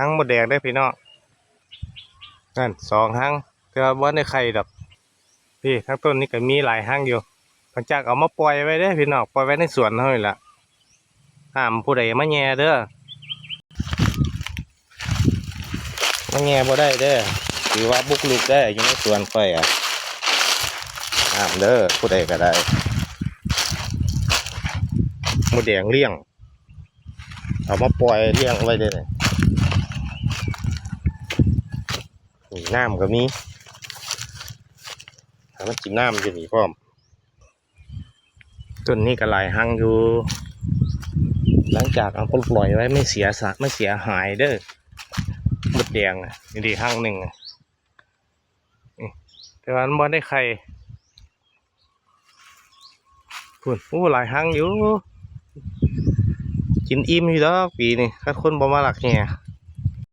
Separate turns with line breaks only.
หางหมดแดงได้พี่น้องนั่น2หางแต่ว่าบ่ได้ไข่ดอกพี่ทั้งต้นนี้ก็มีหลายหางอยู่หลังจากเอามาปล่อยไว้ได้พี่น้องปล่อยไว้ในสวนเท่านี้ละห้ามผู้ใดมาแย่เด้อมาแย่บ่ได้เด้อหรือว่าบุกลุกได้อยู่ในสวนค่อยห้ามเด้อผู้ใดก็ได้หมดแดงเลี้ยงเอามาปล่อยเลี้ยงไว้ได้เลยนี่น้ำก็มีถ้ามันกินน้ำจะหนีพร้อมต้นนี้ก็หลายหังอยู่หลังจากเอาปล่อยไว้ไม่เสียสักไม่เสียหายเด้อหมดแดงนี่ดีหังหนึ่งแต่ว่ามันบ่ได้ไข่คุณโอ้หลายหังอยู่กินอิ่มอยู่แล้วปีนี้ถ้าคนบ่มาหลักแง่